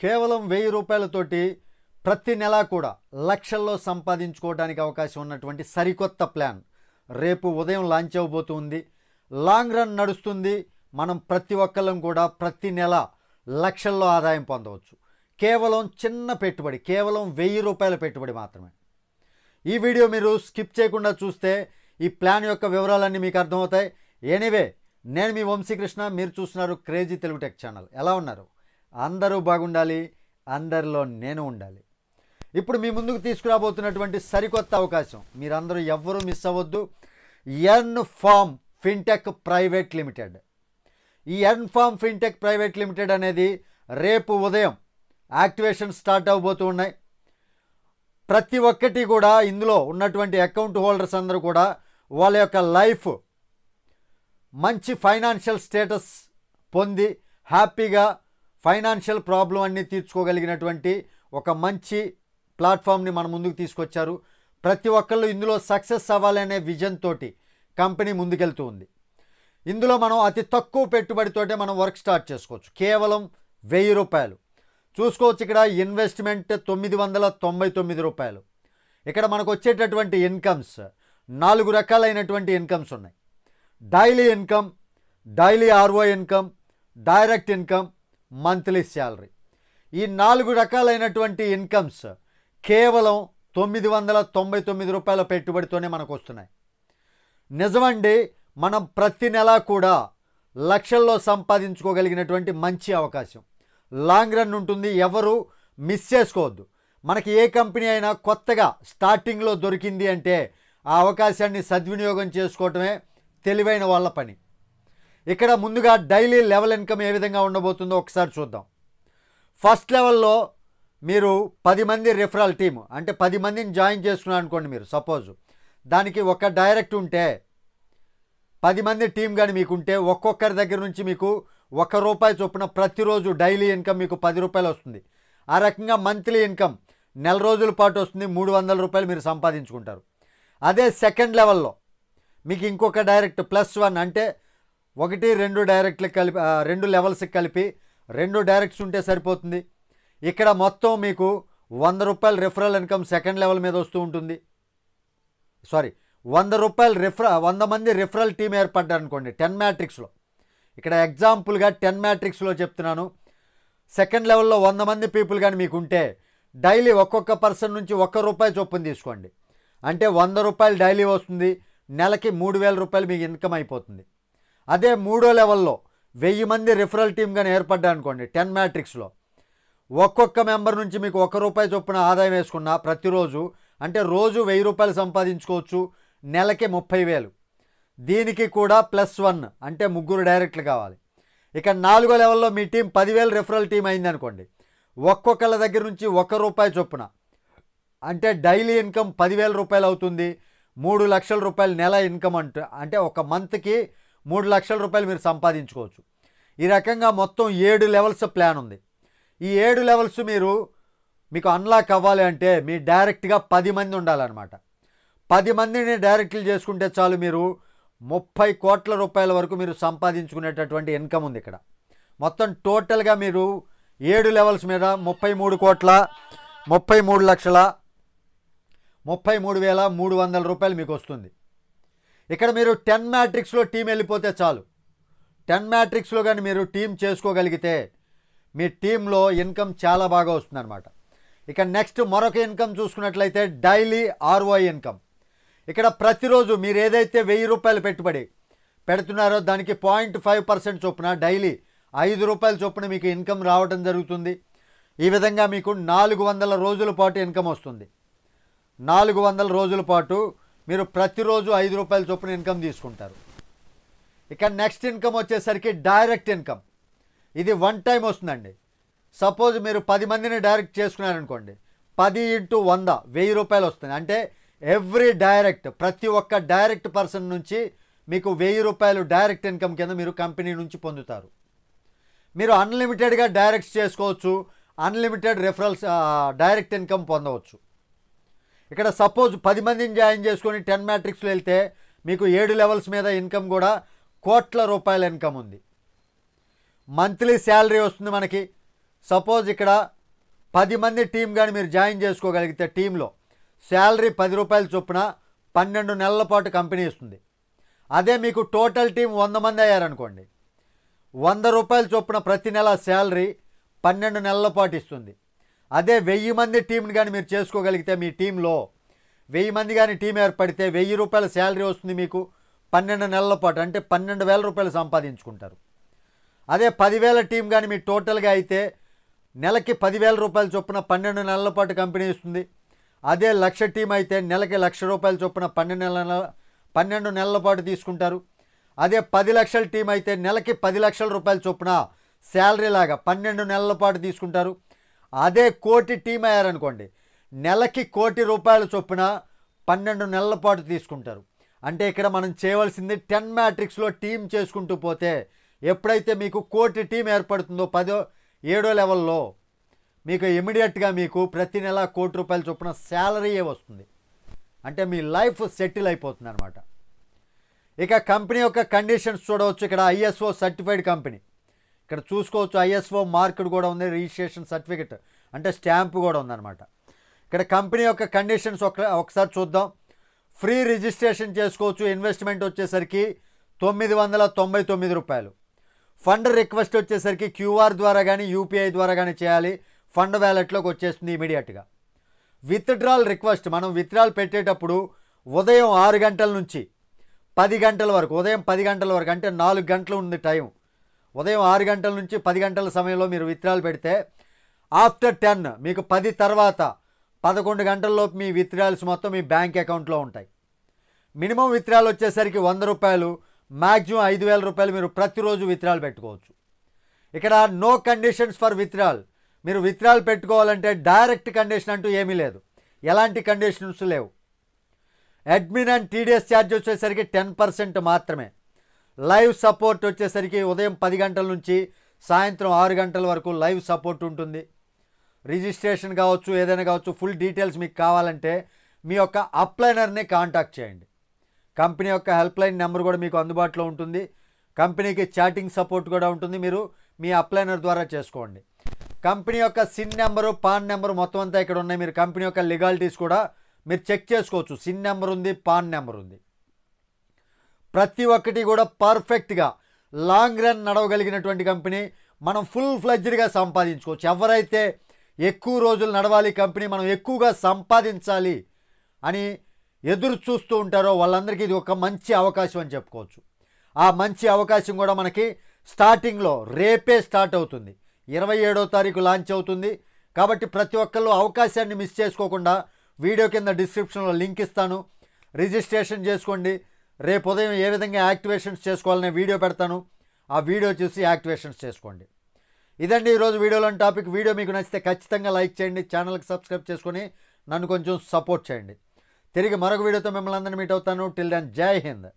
కేవలం 1000 రూపాయలతోటి ప్రతి నెల కూడా లక్షల్లో సంపాదించుకోవడానికి అవకాశం ఉన్నటువంటి సరికొత్త ప్లాన్ రేపు ఉదయం లాంచ్ అవబోతుంది. లాంగ్ రన్ నడుస్తుంది. మనం ప్రతి ఒక్కళ్ళం కూడా ప్రతి నెల లక్షల్లో ఆదాయం పొందవచ్చు. కేవలం చిన్న పెట్టుబడి, కేవలం 1000 రూపాయల పెట్టుబడి మాత్రమే. ఈ వీడియో మీరు స్కిప్ చేయకుండా చూస్తే ఈ ప్లాన్ యొక్క వివరాలన్నీ మీకు అర్థమవుతాయి. ఎనీవే, నేను మీ వంశీకృష్ణ, మీరు చూస్తున్నారు క్రేజీ తెలుగు టెక్ ఛానల్. ఎలా ఉన్నారు? అందరూ బాగుండాలి, అందరిలో నేను ఉండాలి. ఇప్పుడు మీ ముందుకు తీసుకురాబోతున్నటువంటి సరికొత్త అవకాశం మీరందరూ ఎవ్వరూ మిస్ అవ్వద్దు. Earn Farm Fintech Private Limited. ఈ Earn Farm Fintech Private Limited అనేది రేపు ఉదయం యాక్టివేషన్ స్టార్ట్ అవబోతూ ఉన్నాయి. ప్రతి ఒక్కటి కూడా ఇందులో ఉన్నటువంటి అకౌంట్ హోల్డర్స్ అందరూ కూడా వాళ్ళ యొక్క లైఫ్ మంచి ఫైనాన్షియల్ స్టేటస్ పొంది హ్యాపీగా ఫైనాన్షియల్ ప్రాబ్లం అన్నీ తీర్చుకోగలిగినటువంటి ఒక మంచి ప్లాట్ఫామ్ని మన ముందుకు తీసుకొచ్చారు. ప్రతి ఒక్కళ్ళు ఇందులో సక్సెస్ అవ్వాలనే విజన్ తోటి కంపెనీ ముందుకెళ్తూ ఉంది. ఇందులో మనం అతి తక్కువ పెట్టుబడితోటే మనం వర్క్ స్టార్ట్ చేసుకోవచ్చు. కేవలం 1000 రూపాయలు చూసుకోవచ్చు. ఇక్కడ ఇన్వెస్ట్మెంట్ 999 రూపాయలు. ఇక్కడ మనకు వచ్చేటటువంటి ఇన్కమ్స్ 4 రకాలైనటువంటి ఇన్కమ్స్ ఉన్నాయి. Daily income, daily RO income, direct income, monthly salary. ఈ 4 రకాలైనటువంటి ఇన్కమ్స్ కేవలం 999 రూపాయల పెట్టుబడితోనే మనకు వస్తున్నాయి. నిజమండి, మనం ప్రతి నెల కూడా లక్షల్లో సంపాదించుకోగలిగినటువంటి మంచి అవకాశం. లాంగ్ రన్ ఉంటుంది, ఎవరు మిస్ చేసుకోవద్దు. మనకి ఏ కంపెనీ అయినా కొత్తగా స్టార్టింగ్లో దొరికింది అంటే ఆ అవకాశాన్ని సద్వినియోగం చేసుకోవటమే తెలివైన వాళ్ళ పని. ఇక్కడ ముందుగా డైలీ లెవెల్ ఇన్కమ్ ఏ విధంగా ఉండబోతుందో ఒకసారి చూద్దాం. ఫస్ట్ లెవెల్లో మీరు 10 మంది రిఫరల్ టీమ్, అంటే 10 మందిని జాయిన్ చేసుకున్నారు అనుకోండి. మీరు సపోజ్ దానికి ఒక డైరెక్ట్ ఉంటే 10 మంది టీం కానీ మీకుంటే ఒక్కొక్కరి దగ్గర నుంచి మీకు ₹1 చొప్పున ప్రతిరోజు డైలీ ఇన్కమ్ మీకు 10 రూపాయలు వస్తుంది. ఆ రకంగా మంత్లీ ఇన్కమ్ నెల రోజుల పాటు వస్తుంది. 300 రూపాయలు మీరు సంపాదించుకుంటారు. అదే సెకండ్ లెవెల్లో మీకు ఇంకొక డైరెక్ట్ +1, అంటే 1, 2 డైరెక్ట్లకు కలిపి 2 లెవెల్స్కి కలిపి 2 డైరెక్ట్స్ ఉంటే సరిపోతుంది. ఇక్కడ మొత్తం మీకు ₹100 రిఫరల్ ఇన్కమ్ సెకండ్ లెవెల్ మీద వస్తూ ఉంటుంది. ₹100 మంది రిఫరల్ టీం ఏర్పడ్డారనుకోండి 10 మ్యాట్రిక్స్లో. ఇక్కడ ఎగ్జాంపుల్గా 10 మ్యాట్రిక్స్లో చెప్తున్నాను. సెకండ్ లెవెల్లో 100 మంది పీపుల్ కానీ మీకుంటే డైలీ ఒక్కొక్క పర్సన్ నుంచి ₹1 చొప్పున తీసుకోండి. అంటే ₹100 డైలీ వస్తుంది. నెలకి ₹3000 మీకు ఇన్కమ్ అయిపోతుంది. అదే మూడో లెవెల్లో 1000 మంది రిఫరల్ టీం కానీ ఏర్పడ్డారనుకోండి 10 మ్యాట్రిక్స్లో, ఒక్కొక్క మెంబర్ నుంచి మీకు ₹1 చొప్పున ఆదాయం వేసుకున్నా ప్రతిరోజు, అంటే రోజు ₹1000 సంపాదించుకోవచ్చు. నెలకి 30,000. దీనికి కూడా +1, అంటే 3 డైరెక్ట్లు కావాలి. ఇక 4వ లెవెల్లో మీ టీం 10,000 రిఫరల్ టీం అయిందనుకోండి, ఒక్కొక్కళ్ళ దగ్గర నుంచి ₹1 చొప్పున, అంటే డైలీ ఇన్కమ్ ₹10,000 అవుతుంది. ₹3 లక్షల నెల ఇన్కమ్ అంటే ఒక మంత్కి ₹3 లక్షల మీరు సంపాదించుకోవచ్చు. ఈ రకంగా మొత్తం 7 లెవెల్స్ ప్లాన్ ఉంది. ఈ 7 లెవెల్స్ మీకు అన్లాక్ అవ్వాలి అంటే మీ డైరెక్ట్గా 10 మంది ఉండాలన్నమాట. 10 మందిని డైరెక్ట్లు చేసుకుంటే చాలు, మీరు ₹30 కోట్ల వరకు మీరు సంపాదించుకునేటటువంటి ఇన్కమ్ ఉంది ఇక్కడ. మొత్తం టోటల్గా మీరు 7 లెవెల్స్ మీద 33,33,300,000 మీకు వస్తుంది. ఇక్కడ మీరు 10 మ్యాట్రిక్స్లో టీం వెళ్ళిపోతే చాలు. 10 మ్యాట్రిక్స్లో కానీ మీరు టీం చేసుకోగలిగితే మీ టీంలో ఇన్కమ్ చాలా బాగా వస్తుందన్నమాట. ఇక నెక్స్ట్ మరొక ఇన్కమ్ చూసుకున్నట్లయితే డైలీ ఆర్ఓఐ ఇన్కమ్. ఇక్కడ ప్రతిరోజు మీరు ఏదైతే ₹1000 పెట్టుబడి పెడుతున్నారో దానికి 0.5% చొప్పున డైలీ ₹5 చొప్పున మీకు ఇన్కమ్ రావడం జరుగుతుంది. ఈ విధంగా మీకు 400 రోజుల పాటు ఇన్కమ్ వస్తుంది. 400 రోజుల పాటు మీరు ప్రతిరోజు ₹5 చొప్పున ఇన్కమ్ తీసుకుంటారు. ఇక నెక్స్ట్ ఇన్కమ్ వచ్చేసరికి డైరెక్ట్ ఇన్కమ్. ఇది 1 టైం వస్తుందండి. సపోజ్ మీరు 10 మందిని డైరెక్ట్ చేసుకున్నారనుకోండి, 10 × 100 ₹1000 వస్తుంది. అంటే ఎవ్రీ డైరెక్ట్, ప్రతి ఒక్క డైరెక్ట్ పర్సన్ నుంచి మీకు ₹1000 డైరెక్ట్ ఇన్కమ్ కింద మీరు కంపెనీ నుంచి పొందుతారు. మీరు అన్లిమిటెడ్గా డైరెక్ట్స్ చేసుకోవచ్చు, అన్లిమిటెడ్ రిఫరల్స్ డైరెక్ట్ ఇన్కమ్ పొందవచ్చు. ఇక్కడ సపోజ్ 10 మందిని జాయిన్ చేసుకొని 10 మ్యాట్రిక్స్లో వెళ్తే మీకు 7 లెవెల్స్ మీద ఇన్కమ్ కూడా ₹1,00,00,000 ఇన్కమ్ ఉంది. మంత్లీ శాలరీ వస్తుంది మనకి సపోజ్ ఇక్కడ 10 మంది టీం కానీ మీరు జాయిన్ చేసుకోగలిగితే టీంలో శాలరీ 10 రూపాయల చొప్పున 12 నెలల పాటు కంపెనీ ఇస్తుంది. అదే మీకు టోటల్ టీం 100 మంది అయ్యారనుకోండి, 100 రూపాయల చొప్పున ప్రతి నెల శాలరీ 12 నెలల పాటు ఇస్తుంది. అదే 1000 మంది టీంని కానీ మీరు చేసుకోగలిగితే మీ టీంలో 1000 మంది కానీ టీం ఏర్పడితే 1000 రూపాయల శాలరీ వస్తుంది మీకు 12 నెలల పాటు, అంటే 12,000 రూపాయలు సంపాదించుకుంటారు. అదే 10,000 టీం కానీ మీ టోటల్గా అయితే నెలకి 10,000 రూపాయల చొప్పున 12 నెలల పాటు కంపెనీ ఇస్తుంది. అదే 1,00,000 టీం అయితే నెలకి 1,00,000 రూపాయల చొప్పున 12 నెలల పాటు తీసుకుంటారు. అదే 10 లక్షల టీం అయితే నెలకి 10 లక్షల రూపాయల చొప్పున శాలరీ లాగా 12 నెలల పాటు తీసుకుంటారు. అదే 1 కోటి టీం అయ్యారనుకోండి, నెలకి 1 కోటి రూపాయల చొప్పున 12 నెలల పాటు తీసుకుంటారు. అంటే ఇక్కడ మనం చేయవలసింది 10 మ్యాట్రిక్స్లో టీం చేసుకుంటూ పోతే ఎప్పుడైతే మీకు 1 కోటి టీం ఏర్పడుతుందో 7వ లెవెల్లో మీకు ఇమీడియట్గా మీకు ప్రతి నెల 1 కోటి రూపాయల చొప్పున శాలరీయే వస్తుంది. అంటే మీ లైఫ్ సెటిల్ అయిపోతుంది అనమాట. ఇక కంపెనీ యొక్క కండిషన్స్ చూడవచ్చు. ఇక్కడ ISO సర్టిఫైడ్ కంపెనీ, ఇక్కడ చూసుకోవచ్చు. ISO మార్కుడు కూడా ఉంది, రిజిస్ట్రేషన్ సర్టిఫికెట్ అంటే స్టాంపు కూడా ఉందన్నమాట. ఇక్కడ కంపెనీ యొక్క కండిషన్స్ ఒకసారి చూద్దాం. ఫ్రీ రిజిస్ట్రేషన్ చేసుకోవచ్చు. ఇన్వెస్ట్మెంట్ వచ్చేసరికి 999 రూపాయలు. ఫండ్ రిక్వెస్ట్ వచ్చేసరికి QR ద్వారా కానీ UPI ద్వారా కానీ చేయాలి. ఫండ్ వ్యాలెట్లోకి వచ్చేస్తుంది ఇమీడియట్గా. విత్డ్రాల్ రిక్వెస్ట్ మనం విత్డ్రాల్ పెట్టేటప్పుడు ఉదయం 6 గంటల నుంచి 10 గంటల వరకు, ఉదయం 10 గంటల వరకు అంటే 4 గంటలు ఉంది టైం. ఉదయం 6 గంటల నుంచి 10 గంటల సమయంలో మీరు విత్డ్రాల్ పెడితే ఆఫ్టర్ 10 మీకు 10 తర్వాత 11 గంటల్లోపు మీ విత్డ్రాల్స్ మొత్తం మీ బ్యాంక్ అకౌంట్లో ఉంటాయి. మినిమం విత్డ్రాల్ వచ్చేసరికి 100 రూపాయలు, మ్యాక్సిమం 5,000 రూపాయలు మీరు ప్రతిరోజు విత్డ్రాల్ పెట్టుకోవచ్చు. ఇక్కడ నో కండిషన్స్ ఫర్ విత్డ్రాల్. మీరు విత్డ్రాల్ పెట్టుకోవాలంటే డైరెక్ట్ కండిషన్ అంటూ ఏమీ లేదు, ఎలాంటి కండిషన్స్ లేవు. అడ్మిన్ అండ్ TDS ఛార్జ్ వచ్చేసరికి 10% మాత్రమే. లైవ్ సపోర్ట్ వచ్చేసరికి ఉదయం 10 గంటల నుంచి సాయంత్రం 6 గంటల వరకు లైవ్ సపోర్ట్ ఉంటుంది. రిజిస్ట్రేషన్ కావచ్చు, ఏదైనా కావచ్చు, ఫుల్ డీటెయిల్స్ మీకు కావాలంటే మీ యొక్క అప్లైనర్ని కాంటాక్ట్ చేయండి. కంపెనీ యొక్క హెల్ప్లైన్ నెంబర్ కూడా మీకు అందుబాటులో ఉంటుంది. కంపెనీకి చాటింగ్ సపోర్ట్ కూడా ఉంటుంది. మీరు మీ అప్లైనర్ ద్వారా చేసుకోండి. కంపెనీ యొక్క సిన్ నెంబరు, పాన్ నెంబరు మొత్తం అంతా ఇక్కడ ఉన్నాయి. మీరు కంపెనీ యొక్క లీగాలిటీస్ కూడా మీరు చెక్ చేసుకోవచ్చు. సిన్ నెంబర్ ఉంది, పాన్ నెంబర్ ఉంది. ప్రతి ఒక్కటి కూడా పర్ఫెక్ట్గా లాంగ్ రన్ నడవగలిగినటువంటి కంపెనీ. మనం ఫుల్ ఫ్లెడ్జ్డ్గా సంపాదించుకోవచ్చు. ఎవరైతే ఎక్కువ రోజులు నడవాలి కంపెనీ, మనం ఎక్కువగా సంపాదించాలి అని ఎదురు చూస్తూ ఉంటారో వాళ్ళందరికీ ఇది ఒక మంచి అవకాశం అని చెప్పుకోవచ్చు. ఆ మంచి అవకాశం కూడా మనకి స్టార్టింగ్లో రేపే స్టార్ట్ అవుతుంది. 27వ తారీఖు లాంచ్ అవుతుంది. కాబట్టి ప్రతి ఒక్కళ్ళు అవకాశాన్ని మిస్ చేసుకోకుండా వీడియో కింద డిస్క్రిప్షన్లో లింక్ ఇస్తాను, రిజిస్ట్రేషన్ చేసుకోండి. రేపు ఉదయం ఏ విధంగా యాక్టివేషన్స్ చేసుకోవాలనే వీడియో పెడతాను. ఆ వీడియో చూసి యాక్టివేషన్స్ చేసుకోండి. ఇదండి ఈరోజు వీడియోలోని టాపిక్. వీడియో మీకు నచ్చితే ఖచ్చితంగా లైక్ చేయండి, ఛానల్కి సబ్స్క్రైబ్ చేసుకొని నన్ను కొంచెం సపోర్ట్ చేయండి. తిరిగి మరొక వీడియోతో మిమ్మల్ని అందరినీ మీట్ అవుతాను. టిల్ దెన్ జై హింద్.